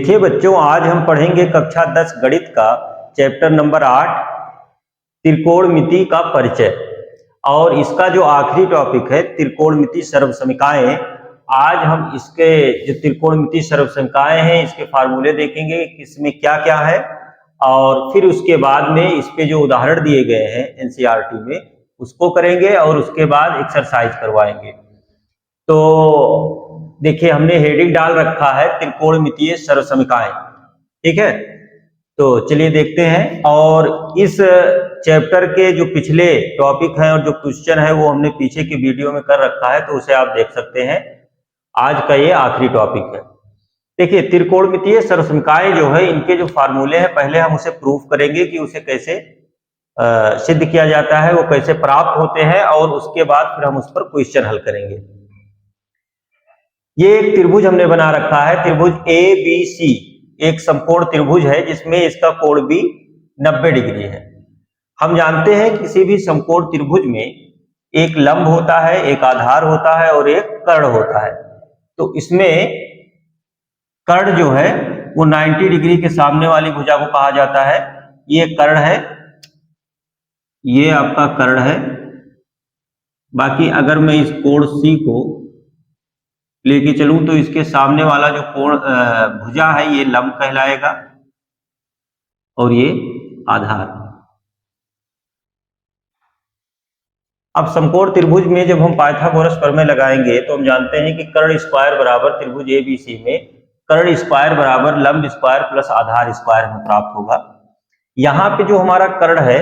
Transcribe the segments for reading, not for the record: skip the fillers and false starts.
देखिए बच्चों, आज हम पढ़ेंगे कक्षा 10 गणित का चैप्टर नंबर 8 त्रिकोणमिति का परिचय। और इसका जो आखिरी टॉपिक है त्रिकोणमिति सर्वसमीकाएं। आज हम इसके जो त्रिकोणमिति सर्वसमीकाएं हैं इसके फार्मूले देखेंगे कि इसमें क्या क्या है, और फिर उसके बाद में इस पे जो उदाहरण दिए गए हैं एनसीईआरटी में उसको करेंगे और उसके बाद एक्सरसाइज करवाएंगे। तो देखिए, हमने हेडिंग डाल रखा है त्रिकोणमितीय सर्वसमीकाएं, ठीक है। तो चलिए देखते हैं। और इस चैप्टर के जो पिछले टॉपिक हैं और जो क्वेश्चन है वो हमने पीछे के वीडियो में कर रखा है, तो उसे आप देख सकते हैं। आज का ये आखिरी टॉपिक है। देखिए, त्रिकोणमितीय सर्वसमीकाएं जो है इनके जो फार्मूले हैं, पहले हम उसे प्रूफ करेंगे कि उसे कैसे सिद्ध किया जाता है, वो कैसे प्राप्त होते हैं, और उसके बाद फिर हम उस पर क्वेश्चन हल करेंगे। ये एक त्रिभुज हमने बना रखा है, त्रिभुज ABC, एक समकोण त्रिभुज है जिसमें इसका कोण भी 90 डिग्री है। हम जानते हैं कि किसी भी समकोण त्रिभुज में एक लंब होता है, एक आधार होता है और एक कर्ण होता है। तो इसमें कर्ण जो है वो 90 डिग्री के सामने वाली भुजा को कहा जाता है। ये कर्ण है, ये आपका कर्ण है। बाकी अगर मैं इस कोण C को लेके चलूं तो इसके सामने वाला जो कोण भुजा है ये लंब कहलाएगा और ये आधार। अब समकोण त्रिभुज में जब हम पाइथागोरस प्रमेय लगाएंगे तो हम जानते हैं कि कर्ण स्क्वायर बराबर त्रिभुज ABC में कर्ण स्क्वायर बराबर लंब स्क्वायर प्लस आधार स्क्वायर हमें प्राप्त होगा। यहाँ पे जो हमारा कर्ण है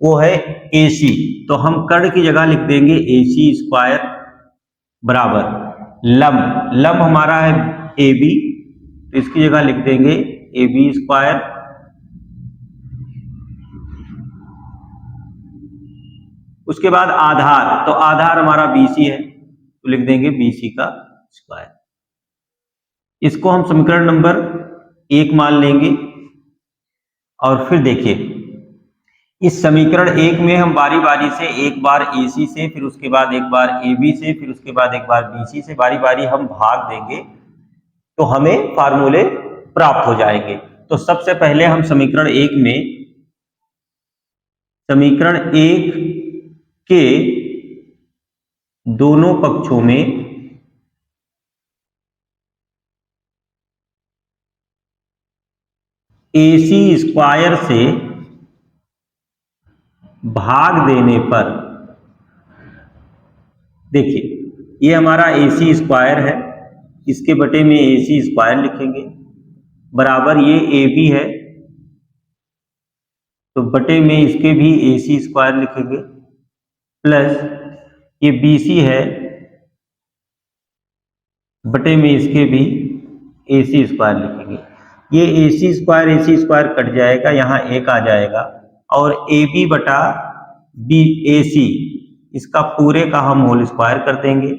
वो है AC, तो हम कर्ण की जगह लिख देंगे AC स्क्वायर बराबर लंब। लंब हमारा है AB, तो इसकी जगह लिख देंगे AB स्क्वायर उसके बाद आधार, तो आधार हमारा BC है तो लिख देंगे BC का स्क्वायर। इसको हम समीकरण नंबर 1 मान लेंगे। और फिर देखिए, इस समीकरण 1 में हम बारी बारी से एक बार AC से, फिर उसके बाद एक बार AB से, फिर उसके बाद एक बार BC से बारी बारी हम भाग देंगे तो हमें फार्मूले प्राप्त हो जाएंगे। तो सबसे पहले हम समीकरण 1 के दोनों पक्षों में AC स्क्वायर से भाग देने पर, देखिए ये हमारा AC स्क्वायर है, इसके बटे में AC स्क्वायर लिखेंगे, बराबर ये AB है तो बटे में इसके भी AC स्क्वायर लिखेंगे, प्लस ये BC है बटे में इसके भी AC स्क्वायर लिखेंगे। ये AC स्क्वायर कट जाएगा, यहाँ एक आ जाएगा, और AB बटा AC इसका पूरे का हम होल स्क्वायर कर देंगे।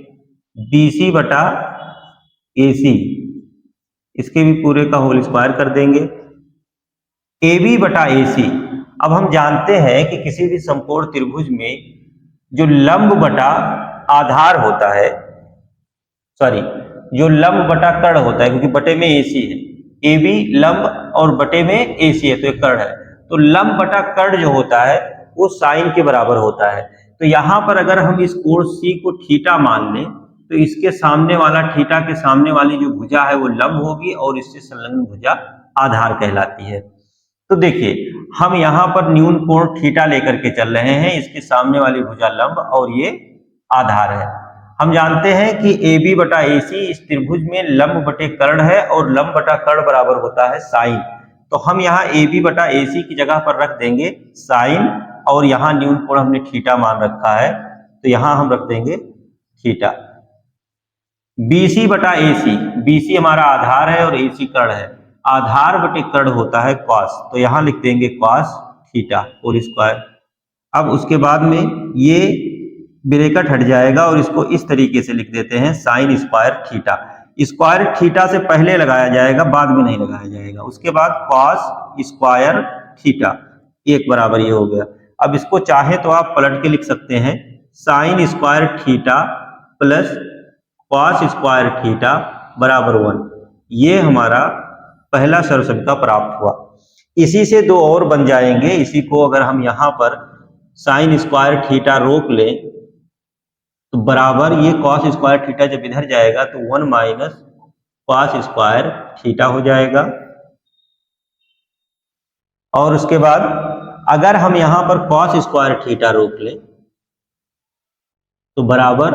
BC बटा AC इसके भी पूरे का होल स्क्वायर कर देंगे। AB बटा AC, अब हम जानते हैं कि किसी भी समकोण त्रिभुज में जो लंब बटा आधार होता है, जो लंब बटा कर्ण होता है, क्योंकि बटे में AC है, AB लंब और बटे में AC है तो एक कर्ण है, तो लंब बटा कर्ण जो होता है वो साइन के बराबर होता है। तो यहां पर अगर हम इस कोण C को थीटा मान लें तो इसके सामने वाला, थीटा के सामने वाली जो भुजा है वो लंब होगी और इससे संलग्न भुजा आधार कहलाती है। तो देखिए, हम यहां पर न्यून कोण थीटा लेकर के चल रहे हैं, इसके सामने वाली भुजा लंब और ये आधार है। हम जानते हैं कि AB बटा AC इस त्रिभुज में लंब बटे कर्ण है और लंब बटा कर्ण बराबर होता है साइन। तो हम यहाँ AB बटा AC की जगह पर रख देंगे साइन, और यहाँ न्यून कोण हमने थीटा मान रखा है तो यहाँ हम रख देंगे थीटा। BC बटा AC, BC हमारा आधार है और AC कर्ण है, आधार बटे कर्ण होता है कॉस, तो यहाँ लिख देंगे कॉस थीटा होल स्क्वायर। अब उसके बाद में ये ब्रैकेट हट जाएगा और इसको इस तरीके से लिख देते हैं sign square theta. Square theta से पहले लगाया जाएगा, बाद में नहीं लगाया जाएगा। उसके बाद कॉस स्क्वायर थीटा, एक बराबर ये हो गया। अब इसको चाहे तो आप पलट के लिख सकते हैं, sign square theta plus cos square theta बराबर 1। ये हमारा पहला सर्वसंख्या प्राप्त हुआ। इसी से दो और बन जाएंगे। इसी को अगर हम यहाँ पर साइन स्क्वायर थीटा रोक लें तो बराबर ये कॉस स्क्वायर थीटा जब इधर जाएगा तो 1 माइनस कॉस स्क्वायर थीटा हो जाएगा। और उसके बाद अगर हम यहां पर कॉस स्क्वायर थीटा रोक लें तो बराबर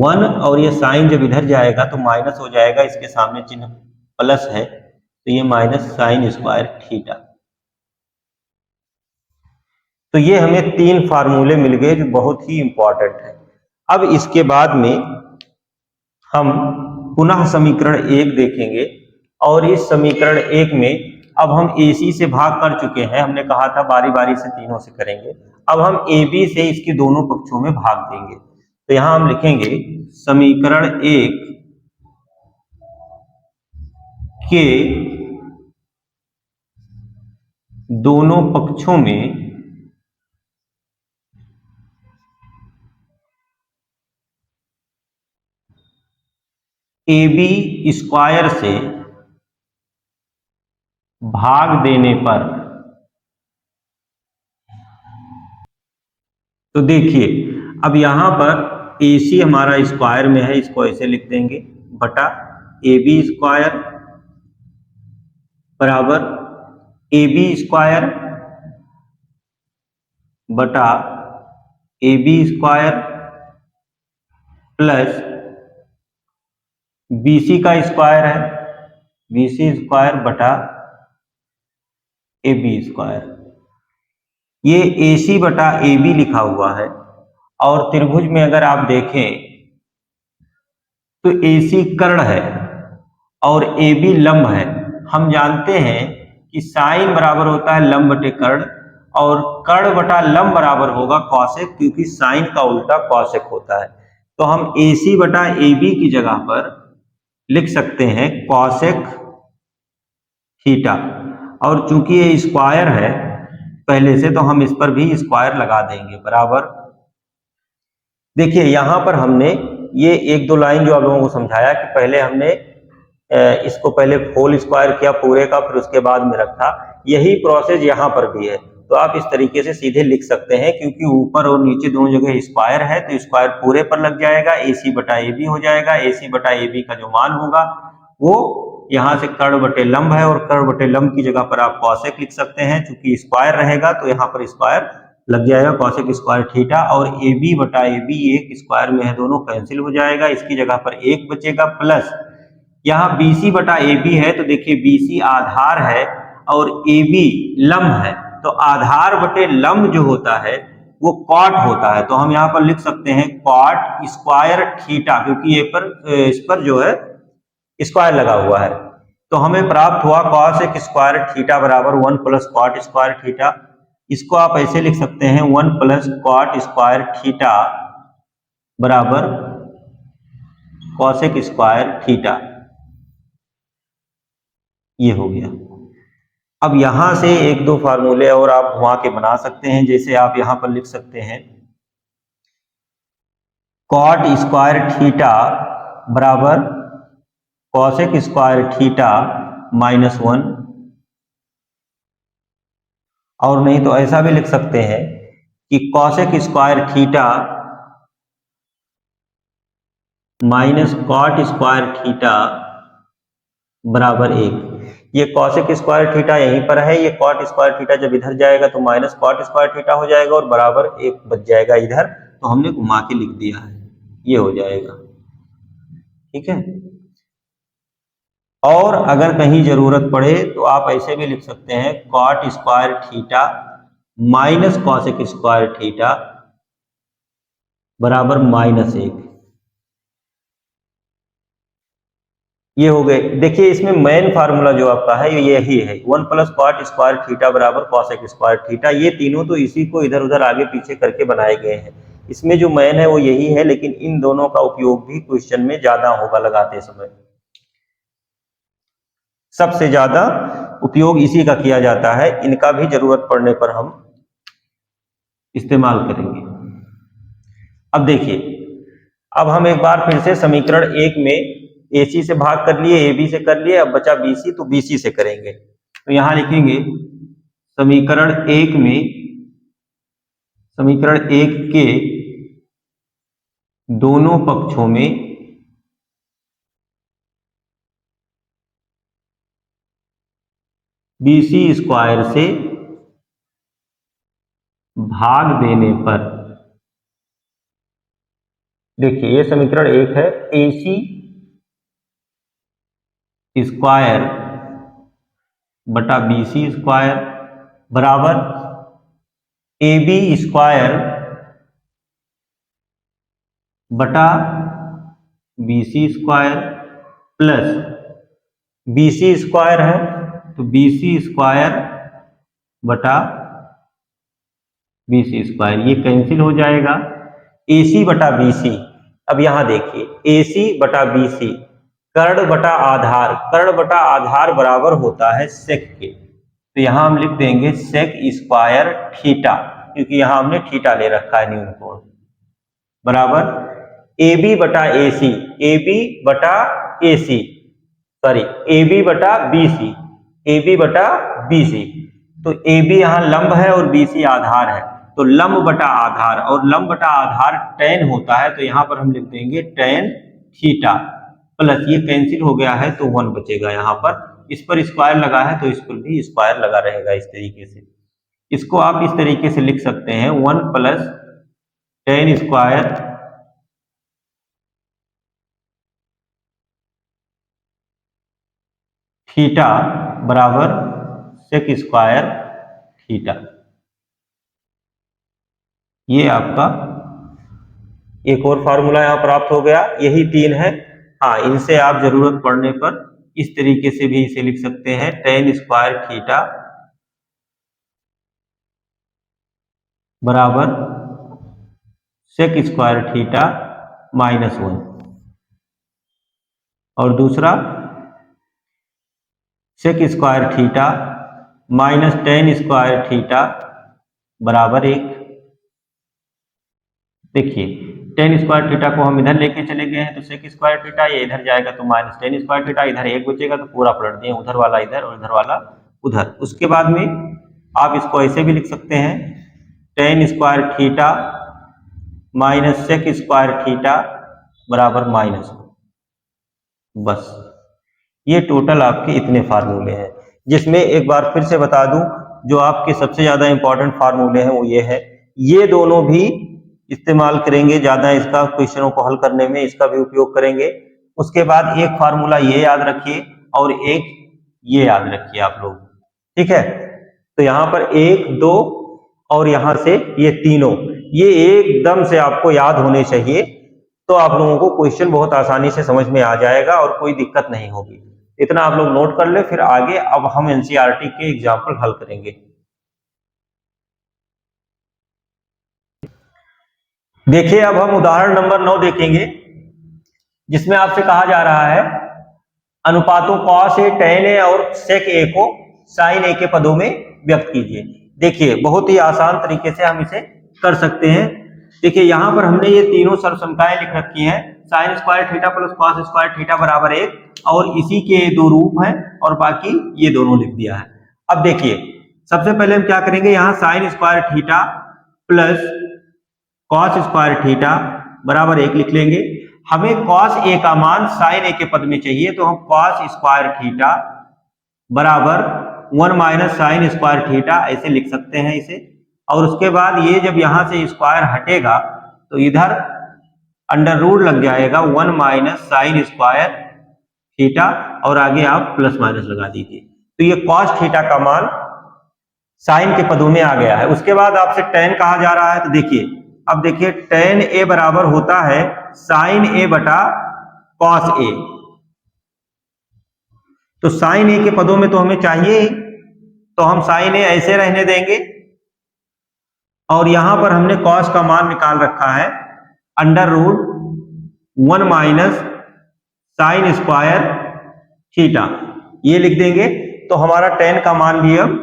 1 और ये साइन जब इधर जाएगा तो माइनस हो जाएगा, इसके सामने चिन्ह प्लस है तो ये माइनस साइन स्क्वायर थीटा। तो ये हमें तीन फार्मूले मिल गए जो बहुत ही इंपॉर्टेंट है। अब इसके बाद में हम पुनः समीकरण 1 देखेंगे और इस समीकरण 1 में अब हम AC से भाग कर चुके हैं, हमने कहा था बारी बारी से तीनों से करेंगे। अब हम AB से इसके दोनों पक्षों में भाग देंगे। तो यहां हम लिखेंगे समीकरण 1 के दोनों पक्षों में AB स्क्वायर से भाग देने पर, तो देखिए अब यहां पर AC हमारा स्क्वायर में है, इसको ऐसे लिख देंगे बटा AB स्क्वायर बराबर AB स्क्वायर बटा AB स्क्वायर प्लस BC का स्क्वायर है BC स्क्वायर बटा AB स्क्वायर। ये AC बटा AB लिखा हुआ है और त्रिभुज में अगर आप देखें तो AC कर्ण है और AB लंब है। हम जानते हैं कि साइन बराबर होता है लंब बटे कर्ण और कर्ण बटा लंब बराबर होगा कॉसेक, क्योंकि साइन का उल्टा कॉसेक होता है। तो हम AC बटा AB की जगह पर लिख सकते हैं कॉसेक थीटा, और चूंकि ये स्क्वायर है पहले से तो हम इस पर भी स्क्वायर लगा देंगे बराबर। देखिए यहां पर हमने ये एक दो लाइन जो आप लोगों को समझाया कि पहले हमने इसको पहले होल स्क्वायर किया पूरे का, फिर उसके बाद में रखा, यही प्रोसेस यहाँ पर भी है। तो आप इस तरीके से सीधे लिख सकते हैं, क्योंकि ऊपर और नीचे दोनों जगह स्क्वायर है तो स्क्वायर पूरे पर लग जाएगा, AC बटा AB हो जाएगा। AC बटा AB का जो मान होगा वो यहाँ से कर्ण बटे लंब है और कर्ण बटे लंब की जगह पर आप कॉसेक लिख सकते हैं, चूंकि स्क्वायर रहेगा तो यहाँ पर स्क्वायर लग जाएगा कॉसेक स्क्वायर थीटा। और AB बटा AB एक स्क्वायर में है, दोनों कैंसिल हो जाएगा, इसकी जगह पर एक बचेगा प्लस यहाँ BC बटा AB है तो देखिए BC आधार है और AB लंब है, तो आधार बटे लंब जो होता है वो कॉट होता है। तो हम यहाँ पर लिख सकते हैं कॉट स्क्वायर थीटा, क्योंकि ये पर इस पर जो है स्क्वायर लगा हुआ है। तो हमें प्राप्त हुआ कॉसेक स्क्वायर थीटा बराबर 1 प्लस कॉट स्क्वायर थीटा। इसको आप ऐसे लिख सकते हैं 1 प्लस कॉट स्क्वायर थीटा बराबर कॉसेक स्क्वायर थीटा। ये हो गया। अब यहां से एक दो फार्मूले और आप घुमा के बना सकते हैं, जैसे आप यहां पर लिख सकते हैं कॉट स्क्वायर थीटा बराबर कॉसेक स्क्वायर थीटा -1, और नहीं तो ऐसा भी लिख सकते हैं कि cosec square theta minus cot square theta बराबर 1। ये कॉसेक स्क्वायर थीटा यहीं पर है, ये कॉट स्क्वायर थीटा जब इधर जाएगा तो माइनस कॉट स्क्वायर थीटा हो जाएगा और बराबर 1 बच जाएगा इधर, तो हमने घुमा के लिख दिया है, ये हो जाएगा। ठीक है। और अगर कहीं जरूरत पड़े तो आप ऐसे भी लिख सकते हैं cot square theta minus cosec square theta बराबर -1। ये हो गए। देखिए इसमें मेन फार्मूला जो आपका है ये यही है 1 प्लस कॉट स्क्वायर थीटा बराबर कॉसेक स्क्वायर थीटा। ये तीनों तो इसी को इधर उधर आगे पीछे करके बनाए गए हैं, इसमें जो मेन है वो यही है, लेकिन इन दोनों का उपयोग भी क्वेश्चन में ज्यादा होगा लगाते समय, सबसे ज्यादा उपयोग इसी का किया जाता है, इनका भी जरूरत पड़ने पर हम इस्तेमाल करेंगे। अब देखिए अब हम एक बार फिर से समीकरण 1 में AC से भाग कर लिए, AB से कर लिए, अब बचा BC, तो BC से करेंगे। तो यहां लिखेंगे समीकरण 1 के दोनों पक्षों में BC स्क्वायर से भाग देने पर, देखिए ये समीकरण 1 है, AC स्क्वायर बटा BC स्क्वायर बराबर AB स्क्वायर बटा BC square plus BC square है तो BC स्क्वायर बटा BC स्क्वायर, ये कैंसिल हो जाएगा। AC बटा BC, अब यहां देखिए AC बटा BC, कर्ण बटा आधार बराबर होता है सेक के, तो यहां हम लिख देंगे सेक स्क्वायर थीटा, क्योंकि यहां हमने थीटा ले रखा है न्यून कोण, बराबर AB बटा AC, AB बटा AC, सॉरी AB बटा BC, AB बटा BC, तो AB यहां लंब है और BC आधार है, तो लंब बटा आधार, और लंब बटा आधार tan होता है, तो यहां पर हम लिख देंगे tan थीटा प्लस, ये कैंसिल हो गया है तो 1 बचेगा, यहां पर इस पर स्क्वायर लगा है तो इस पर भी स्क्वायर लगा रहेगा। इस तरीके से इसको आप इस तरीके से लिख सकते हैं 1 प्लस tan स्क्वायर थीटा बराबर सेक स्क्वायर थीटा। ये आपका एक और फार्मूला यहां प्राप्त हो गया, यही 3 है। हाँ, इनसे आप जरूरत पड़ने पर इस तरीके से भी इसे लिख सकते हैं tan स्क्वायर थीटा बराबर सेक स्क्वायर थीटा -1, और दूसरा sec square theta minus tan square theta बराबर 1। देखिए tan स्क्वायर थीटा को हम इधर लेके चले गए हैं तो सेक स्क्वायर थीटा ये इधर जाएगा तो माइनस tan स्क्वायर थीटा, इधर 1 बचेगा तो पूरा पलट दिए, उधर वाला इधर और इधर वाला उधर। उसके बाद में आप इसको ऐसे भी लिख सकते हैं tan square theta minus sec square theta बराबर -1। बस ये टोटल आपके इतने फार्मूले हैं, जिसमें एक बार फिर से बता दूं जो आपके सबसे ज्यादा इंपॉर्टेंट फार्मूले हैं वो ये है, ये दोनों भी इस्तेमाल करेंगे ज्यादा, इसका क्वेश्चनों को हल करने में इसका भी उपयोग करेंगे। उसके बाद एक फार्मूला ये याद रखिए और एक ये याद रखिए आप लोग, ठीक है। तो यहां पर 1 2 और यहां से ये तीनों, ये एकदम से आपको याद होने चाहिए, तो आप लोगों को क्वेश्चन बहुत आसानी से समझ में आ जाएगा और कोई दिक्कत नहीं होगी। इतना आप लोग नोट कर ले, फिर आगे अब हम एनसीईआरटी के एग्जाम्पल हल करेंगे। देखिए अब हम उदाहरण नंबर 9 देखेंगे, जिसमें आपसे कहा जा रहा है अनुपातों cos A, tan A और sec A को sin A के पदों में व्यक्त कीजिए। देखिए बहुत ही आसान तरीके से हम इसे कर सकते हैं। देखिए यहां पर हमने ये तीनों सर्वसमताएं लिख रखी हैं, sin square theta plus cos square theta बराबर 1, और इसी के 2 रूप हैं और बाकी ये दोनों लिख दिया है। अब देखिए सबसे पहले हम क्या करेंगे, यहाँ sin square theta plus cos square theta बराबर 1 लिख लेंगे। हमें cos A का मान sin A के पद में चाहिए, तो हम cos स्क्वायर थीटा बराबर 1 माइनस साइन स्क्वायर थीटा ऐसे लिख सकते हैं इसे। और उसके बाद ये जब यहां से स्क्वायर हटेगा तो इधर अंडर रूट लग जाएगा 1 माइनस साइन स्क्वायर थीटा, और आगे आप प्लस माइनस लगा दीजिए, तो ये cos थीटा का मान साइन के पदों में आ गया है। उसके बाद आपसे tan कहा जा रहा है, तो देखिए अब देखिए tan A बराबर होता है sin A बटा cos A, तो sin A के पदों में तो हमें चाहिए ही, तो हम sin A ऐसे रहने देंगे, और यहां पर हमने cos का मान निकाल रखा है under root 1 minus sine square theta, ये लिख देंगे। तो हमारा tan का मान भी अब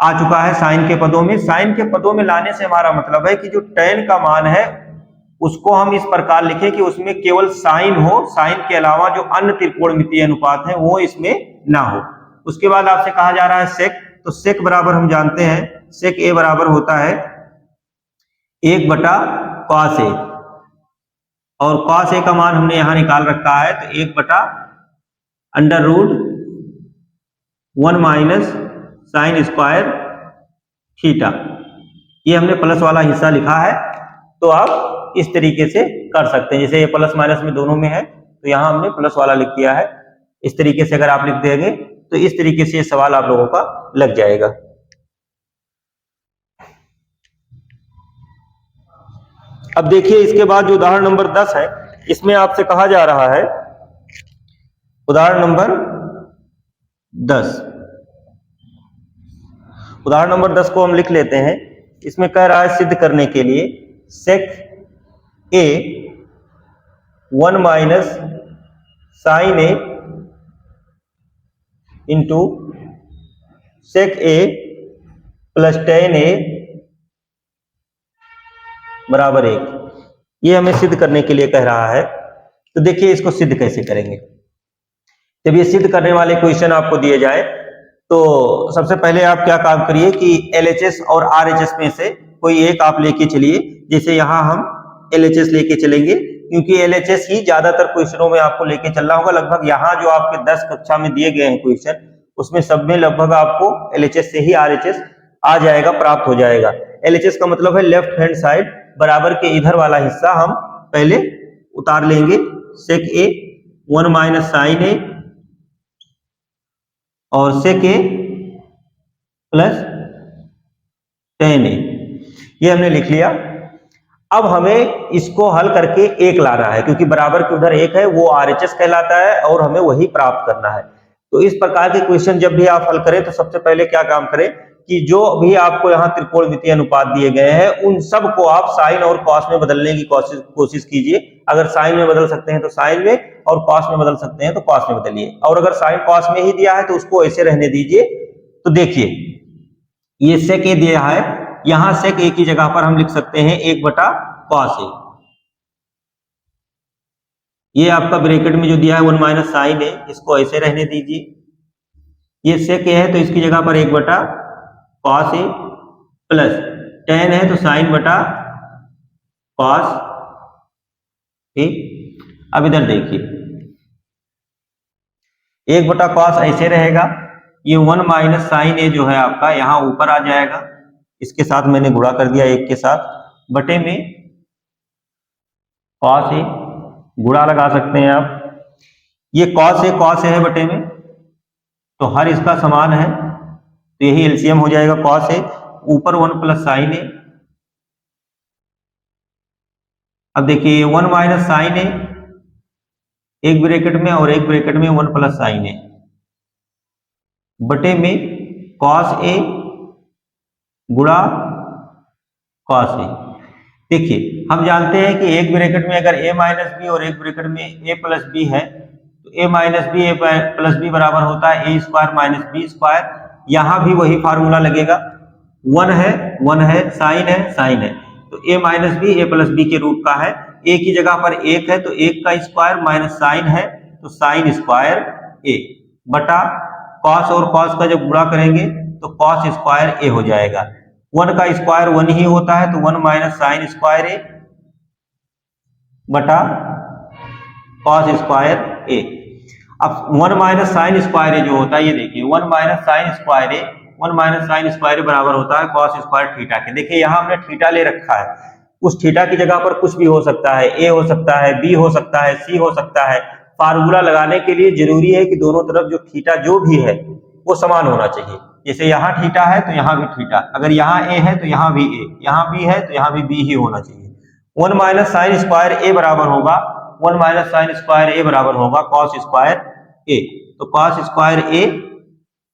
आ चुका है साइन के पदों में। साइन के पदों में लाने से हमारा मतलब है कि जो tan का मान है उसको हम इस प्रकार लिखें कि उसमें केवल साइन हो, साइन के अलावा जो अन्य त्रिकोणमितीय अनुपात है वो इसमें ना हो। उसके बाद आपसे कहा जा रहा है सेक, तो सेक बराबर हम जानते हैं सेक ए बराबर होता है 1/cos ए, और cos ए का मान हमने यहां निकाल रखा है, तो 1/√1 - sin स्क्वायर थीटा। ये हमने प्लस वाला हिस्सा लिखा है, तो आप इस तरीके से कर सकते हैं। जैसे ये प्लस माइनस में दोनों में है, तो यहां हमने प्लस वाला लिख दिया है। इस तरीके से अगर आप लिख देंगे तो इस तरीके से ये सवाल आप लोगों का लग जाएगा। अब देखिए इसके बाद जो उदाहरण नंबर 10 है, इसमें आपसे कहा जा रहा है, उदाहरण नंबर 10, उदाहरण नंबर 10 को हम लिख लेते हैं। इसमें कह रहा है सिद्ध करने के लिए सेक ए 1 - sin ए इंटू सेक ए प्लस tan ए बराबर 1, ये हमें सिद्ध करने के लिए कह रहा है। तो देखिए इसको सिद्ध कैसे करेंगे। जब ये सिद्ध करने वाले क्वेश्चन आपको दिए जाए, तो सबसे पहले आप क्या काम करिए कि LHS और RHS में से कोई एक आप लेके चलिए। जैसे यहाँ हम LHS लेके चलेंगे, क्योंकि LHS ही ज्यादातर क्वेश्चनों में आपको लेके चलना होगा। लगभग यहाँ जो आपके 10 कक्षा में दिए गए हैं क्वेश्चन, उसमें सब में लगभग आपको LHS से ही RHS आ जाएगा, प्राप्त हो जाएगा। LHS का मतलब है लेफ्ट हैंड साइड, बराबर के इधर वाला हिस्सा हम पहले उतार लेंगे। सेक ए 1 - sin ए और सेक ए प्लस tan ए, ये हमने लिख लिया। अब हमें इसको हल करके एक लाना है, क्योंकि बराबर के उधर एक है, वो RHS कहलाता है और हमें वही प्राप्त करना है। तो इस प्रकार के क्वेश्चन जब भी आप हल करें, तो सबसे पहले क्या काम करें कि जो भी आपको यहाँ त्रिकोणमितीय अनुपात दिए गए हैं, उन सब को आप साइन और कॉस में बदलने की कोशिश कीजिए। अगर साइन में बदल सकते हैं तो साइन में, और कॉस में बदल सकते हैं तो कॉस में बदलिए। और अगर साइन कॉस में ही दिया है तो उसको ऐसे रहने दीजिए। तो देखिए ये सेक ए दिया है, यहां सेक ए की जगह पर हम लिख सकते हैं 1/cos ए। ये आपका ब्रैकेट में जो दिया है 1 - sin ए, इसको ऐसे रहने दीजिए। ये सेक ए है तो इसकी जगह पर 1/cos ए प्लस tan है तो sin/cos ए। अब इधर देखिए 1/cos ऐसे रहेगा, ये 1 - sin ए जो है आपका यहाँ ऊपर आ जाएगा, इसके साथ मैंने गुणा कर दिया 1 के साथ, बटे में cos ए, गुणा लगा सकते हैं आप। ये cos ए है बटे में, तो हर इसका समान है, तो यही एलसीएम हो जाएगा cos ए, ऊपर 1 + sin ए। अब देखिए 1 - sin ए एक ब्रैकेट में और एक ब्रैकेट में 1 + sin ए बटे में cos ए गुणा cos ए। देखिए हम जानते हैं कि एक ब्रैकेट में अगर a - b और एक ब्रैकेट में a + b है, तो a - b a + b बराबर होता है a² - b²। यहां भी वही फार्मूला लगेगा, 1 है साइन है, तो a - b a + b के रूप का है। a की जगह पर 1 है तो 1 का स्क्वायर माइनस साइन है तो साइन स्क्वायर a बटा cos और cos का जब गुणा करेंगे तो cos स्क्वायर a हो जाएगा। 1 का स्क्वायर 1 ही होता है, तो 1 - sin स्क्वायर a बटा cos स्क्वायर a। अब 1 - sin स्क्वायर a जो होता है, ये देखिए 1 - sin square a, 1 - sin square बराबर होता है cos स्क्वायर थीटा के। देखिए यहाँ हमने थीटा ले रखा है, उस थीटा की जगह पर कुछ भी हो सकता है, a हो सकता है, b हो सकता है, c हो सकता है। फार्मूला लगाने के लिए जरूरी है कि दोनों तरफ जो थीटा जो भी है वो समान होना चाहिए। जैसे यहाँ थीटा है तो यहाँ भी थीटा, अगर यहाँ a है तो यहाँ भी a, यहाँ b है तो यहाँ भी b ही होना चाहिए। 1 - sin स्क्वायर a बराबर होगा 1 - sin स्क्वायर a बराबर होगा cos स्क्वायर a, तो cos स्क्वायर a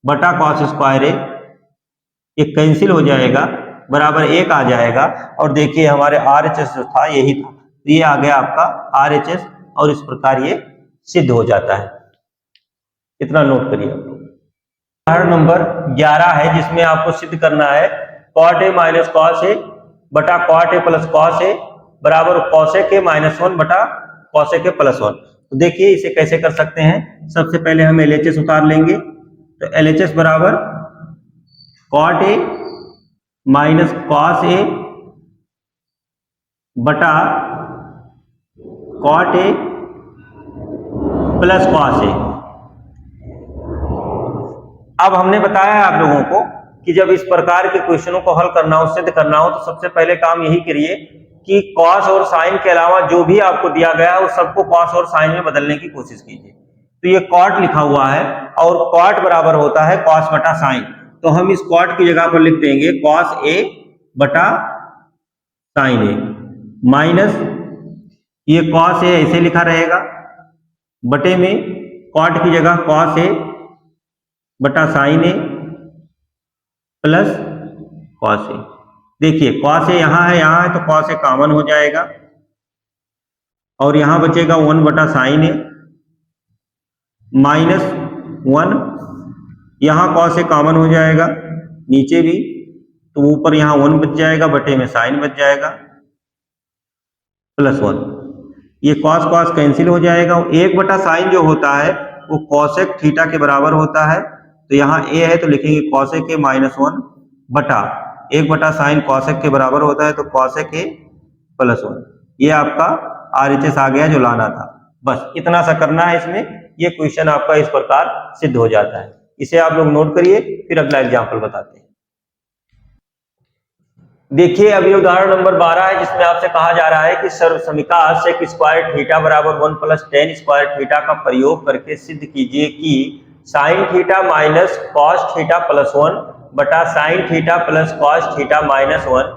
बटा cos स्क्वायर a, ये कैंसिल हो जाएगा, बराबर 1 आ जाएगा। और देखिए हमारे RHS जो था यही था, तो ये आ गया आपका RHS, और इस प्रकार ये सिद्ध हो जाता है। इतना नोट करिए आप लोग। उदाहरण नंबर 11 है, जिसमें आपको सिद्ध करना है cot a - cos a बटा cot a + cos a बराबर कॉसेक ए -1 बटा कॉसेक ए +1। तो देखिए इसे कैसे कर सकते हैं। सबसे पहले हम LHS उतार लेंगे, तो LHS बराबर cot A minus cos A बटा cot A plus cos A. अब हमने बताया आप लोगों को कि जब इस प्रकार के क्वेश्चनों को हल करना हो, सिद्ध करना हो, तो सबसे पहले काम यही करिए कि कॉस और साइन के अलावा जो भी आपको दिया गया है उस सबको कॉस और साइन में बदलने की कोशिश कीजिए। तो ये कॉट लिखा हुआ है और कॉट बराबर होता है कॉस बटा साइन, तो हम इस कॉट की जगह पर लिख देंगे कॉस ए बटा साइन ए माइनस ये कॉस ए ऐसे लिखा रहेगा बटे में कॉट की जगह कॉस ए बटा sign A plus cos A. देखिए कॉस ए यहाँ है तो कॉस ए कॉमन हो जाएगा और यहां बचेगा 1 बटा साइन ए -1, यहां कॉस ए कॉमन हो जाएगा नीचे भी, तो ऊपर यहां 1 बच जाएगा बटे में साइन बच जाएगा +1। ये कॉस कॉस कैंसिल हो जाएगा। 1 बटा साइन जो होता है वो कॉसेक थीटा के बराबर होता है, तो यहाँ ए है तो लिखेंगे कॉसेक ए -1 बटा 1 बटा साइन कॉसेक के बराबर होता है तो कॉसेक ए +1। ये आपका RHS आ गया जो लाना था। बस इतना सा करना है इसमें, ये क्वेश्चन आपका इस प्रकार सिद्ध हो जाता है। इसे आप लोग नोट करिए, फिर अगला एग्जाम्पल बताते हैं। देखिए अब ये उदाहरण नंबर 12 है जिसमें आपसे कहा जा रहा है कि सर्वसमीका सेक स्क्वायर थीटा बराबर 1 + tan स्क्वायर थीटा का प्रयोग करके सिद्ध कीजिए कि sine theta minus cos theta +1 बटा sine theta plus cos theta -1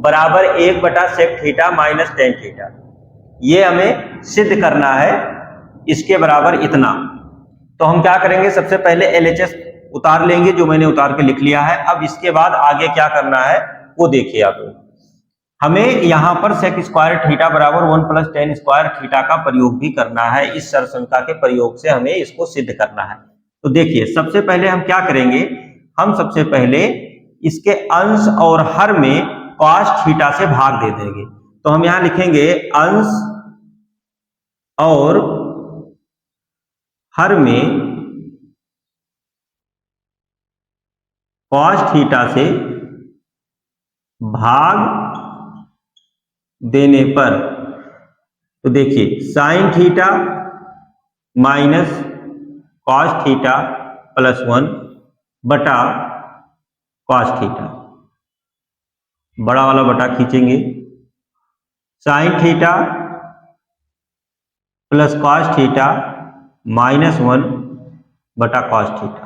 बराबर 1 बटा sec theta minus tan theta. ये हमें सिद्ध करना है, इसके बराबर इतना। तो हम क्या करेंगे, सबसे पहले LHS उतार लेंगे जो मैंने उतार के लिख लिया है। अब इसके बाद आगे क्या करना है वो देखिए आप लोग। हमें यहां पर सेक स्क्वायर थीटा बराबर 1 + tan स्क्वायर थीटा का प्रयोग भी करना है। इस सर्वसमीका के प्रयोग से हमें इसको सिद्ध करना है। तो देखिए सबसे पहले हम क्या करेंगे, हम सबसे पहले इसके अंश और हर में कॉस थीटा से भाग दे देंगे। तो हम यहां लिखेंगे अंश और हर में कॉस थीटा से भाग देने पर, तो देखिए sign theta minus cos theta +1 बटा कॉस थीटा, बड़ा वाला बटा खींचेंगे, sign theta plus cos theta -1 बटा कॉस थीटा।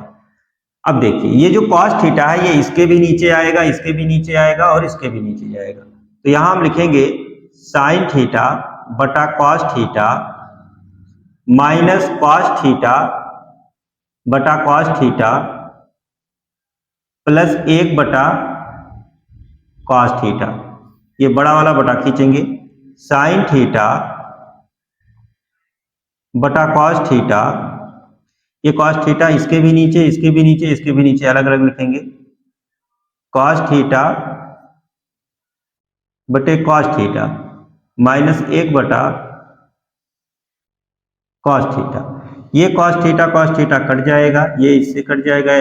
अब देखिए ये जो कॉस थीटा है ये इसके भी नीचे आएगा, इसके भी नीचे आएगा और इसके भी नीचे जाएगा। तो यहां हम लिखेंगे साइन थीटा बटा cos theta minus cos theta बटा कॉस थीटा प्लस 1 बटा कॉस थीटा। ये बड़ा वाला बटा खींचेंगे, साइन थीटा बटा कॉस थीटा, ये कॉस थीटा इसके भी नीचे, इसके भी नीचे, इसके भी नीचे अलग अलग लिखेंगे, कॉस थीटा बटे कॉस थीटा -1 बटा कॉस थीटा। ये कॉस थीटा कट जाएगा, ये इससे कट जाएगा।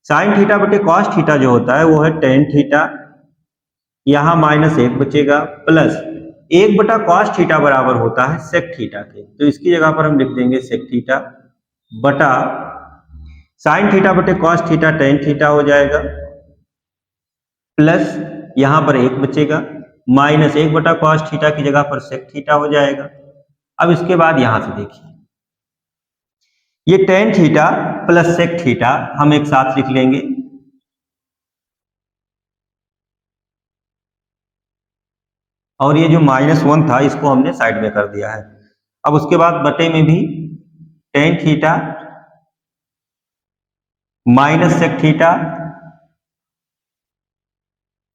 साइन थीटा बटे कॉस थीटा जो होता है वो है tan थीटा, यहां -1 बचेगा प्लस 1 बटा कॉस थीटा बराबर होता है सेक थीटा के, तो इसकी जगह पर हम लिख देंगे सेक थीटा बटा साइन थीटा बटे कॉस थीटा tan थीटा हो जाएगा प्लस यहां पर 1 बचेगा -1 बटा कॉस थीटा की जगह पर सेक थीटा हो जाएगा। अब इसके बाद यहां से देखिए ये tan theta plus sec theta हम एक साथ लिख लेंगे, और ये जो -1 था इसको हमने साइड में कर दिया है। अब उसके बाद बटे में भी tan theta minus sec theta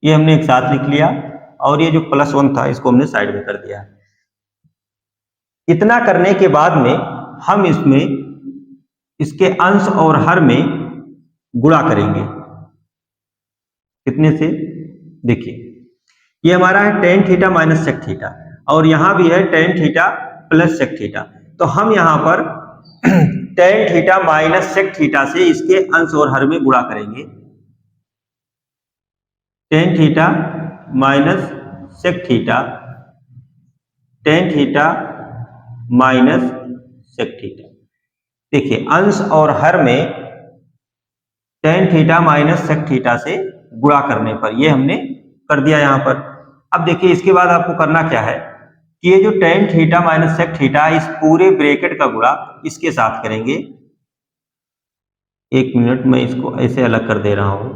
ये हमने एक साथ लिख लिया, और ये जो +1 था इसको हमने साइड में कर दिया। इतना करने के बाद में हम इसमें इसके अंश और हर में गुणा करेंगे। कितने से, देखिए ये हमारा है tan theta minus sec theta, और यहां भी है tan theta plus sec theta. तो हम यहां पर tan theta minus sec theta से इसके अंश और हर में गुणा करेंगे। Tan theta minus sec theta, tan theta minus sec theta. देखिए अंश और हर में tan theta minus sec theta से गुणा करने पर ये हमने कर दिया यहां पर। अब देखिए इसके बाद आपको करना क्या है कि ये जो tan theta minus sec theta इस पूरे ब्रैकेट का गुणा इसके साथ करेंगे। एक मिनट, मैं इसको ऐसे अलग कर दे रहा हूं।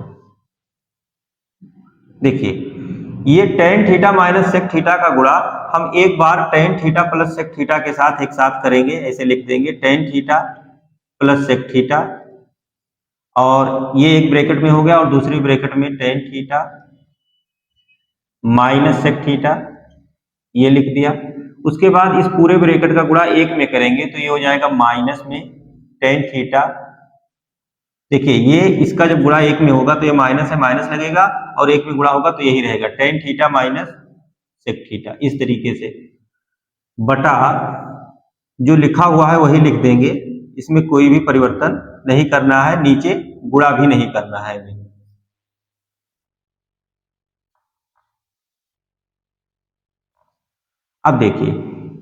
देखिए ये tan theta minus sec theta का गुणा हम एक बार tan theta plus sec theta के साथ एक साथ करेंगे। ऐसे लिख देंगे tan theta plus sec theta, और ये एक ब्रैकेट में हो गया, और दूसरी ब्रैकेट में tan theta minus sec theta, ये लिख दिया। उसके बाद इस पूरे ब्रैकेट का गुणा एक में करेंगे तो ये हो जाएगा माइनस में टेन थीटा। देखिए ये इसका जब गुणा एक में होगा तो ये माइनस है, माइनस लगेगा, और एक में गुणा होगा तो यही रहेगा tan theta minus sec theta. इस तरीके से बटा जो लिखा हुआ है वही लिख देंगे, इसमें कोई भी परिवर्तन नहीं करना है, नीचे गुणा भी नहीं करना है। अब देखिए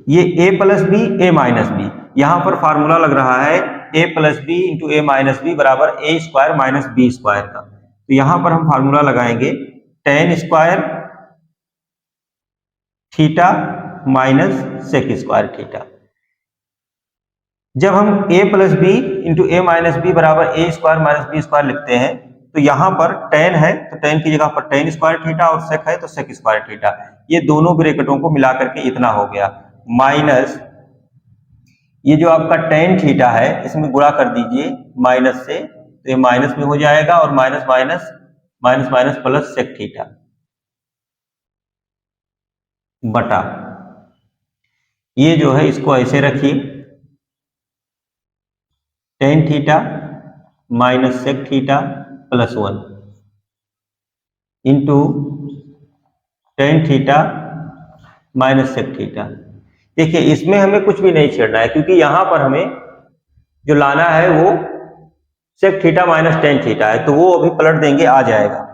ये a plus B A minus B, यहां पर फार्मूला लग रहा है a plus B into A minus B बराबर A square minus B square का। तो यहां पर हम फार्मूला लगाएंगे tan square theta minus sec square theta. जब हम a plus B into A minus B बराबर A square minus B square लिखते हैं तो यहां पर टेन है तो टेन की जगह पर टेन स्क्वायर थीटा, और सेक है तो सेक स्क्वायर थीटा। ये दोनों ब्रैकेटों को मिला करके इतना हो गया, माइनस ये जो आपका टेन थीटा है इसमें गुणा कर दीजिए माइनस से, तो ये माइनस में हो जाएगा, और minus minus minus minus plus sec theta बटा ये जो है इसको ऐसे रखिए tan theta minus sec theta plus one into tan theta minus sec theta. देखिए इसमें हमें कुछ भी नहीं छेड़ना है, क्योंकि यहां पर हमें जो लाना है वो sec theta minus tan theta है, तो वो अभी पलट देंगे, आ जाएगा।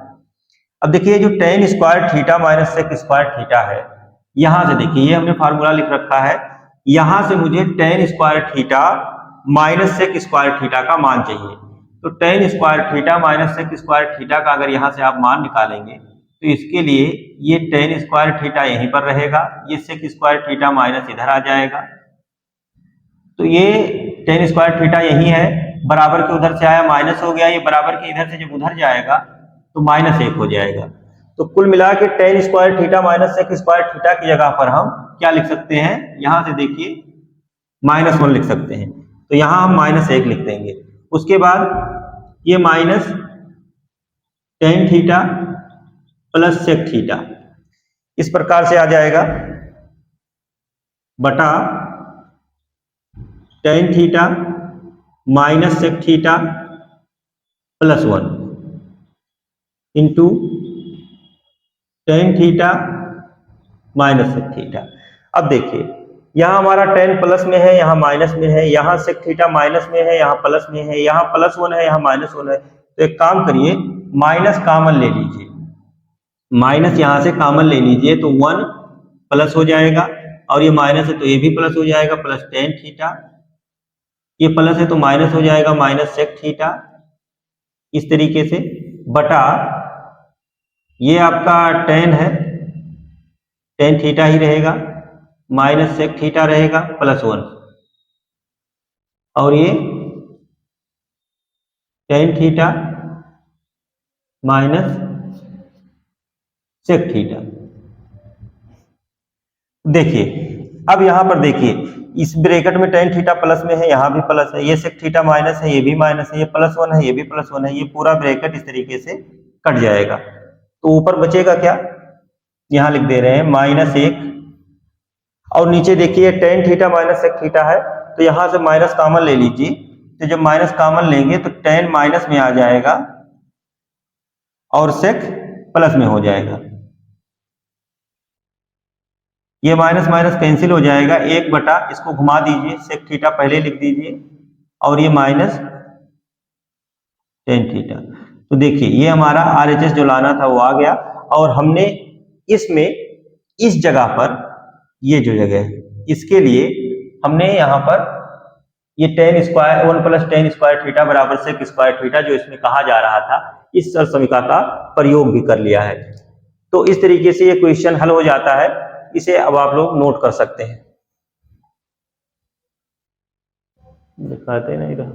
अब देखिए जो tan square theta minus sec square theta है, यहां से देखिए ये हमने फार्मूला लिख रखा है, यहां से मुझे tan square theta minus sec square theta का मान चाहिए। तो tan square theta minus sec square theta का अगर यहां से आप मान निकालेंगे तो इसके लिए ये टेन स्क्वायर थीटा यहीं पर रहेगा, ये सेक स्क्वायर थीटा माइनस इधर आ जाएगा, तो ये टेन स्क्वायर थीटा यही है, बराबर के उधर से आया माइनस हो गया, ये बराबर के इधर से जब उधर जाएगा तो माइनस एक हो जाएगा। तो कुल मिला के tan square theta minus sec square theta की जगह पर हम क्या लिख सकते हैं, यहां से देखिए माइनस वन लिख सकते हैं, तो यहां हम माइनस एक लिख देंगे। उसके बाद ये minus tan theta plus sec theta इस प्रकार से आ जाएगा बटा tan theta minus sec theta plus one into tan theta minus sec theta. अब देखिए यहां हमारा टेन प्लस में है, यहां माइनस में है, यहां सेक थीटा माइनस में है, यहां प्लस में है, यहां प्लस वन है, यहां माइनस वन है। तो एक काम करिए माइनस कॉमन ले लीजिए, माइनस यहां से कॉमन ले लीजिए तो वन प्लस हो जाएगा, और ये माइनस है तो ये भी प्लस हो जाएगा, प्लस टेन थीटा, ये प्लस है तो माइनस हो जाएगा माइनस सेक थीटा, इस तरीके से बटा ये आपका टेन है, टेन थीटा ही रहेगा, माइनस सेक थीटा रहेगा प्लस वन, और ये tan theta minus sec theta. देखिए अब यहां पर देखिए इस ब्रैकेट में टेन थीटा प्लस में है, यहां भी प्लस है, ये सेक थीटा माइनस है, ये भी माइनस है, ये प्लस वन है, ये भी प्लस वन है, ये पूरा ब्रैकेट इस तरीके से कट जाएगा। तो ऊपर बचेगा क्या, यहां लिख दे रहे हैं माइनस एक, और नीचे देखिए tan theta minus sec theta है, तो यहां से माइनस कॉमन ले लीजिए, तो जब माइनस कॉमन लेंगे तो टेन माइनस में आ जाएगा और सेक प्लस में हो जाएगा। ये माइनस माइनस कैंसिल हो जाएगा, 1 बटा इसको घुमा दीजिए, सेक थीटा पहले लिख दीजिए और ये माइनस टेन थीटा। तो देखिए ये हमारा RHS जो लाना था वो आ गया, और हमने इसमें इस जगह पर, ये जो जगह है इसके लिए हमने यहाँ पर ये ten square 1 + ten square theta बराबर सेक स्क्वायर थीटा जो इसमें कहा जा रहा था, इस सरल समीकरण का प्रयोग भी कर लिया है। तो इस तरीके से ये क्वेश्चन हल हो जाता है, इसे अब आप लोग नोट कर सकते हैं। दिखाते नहीं रहा।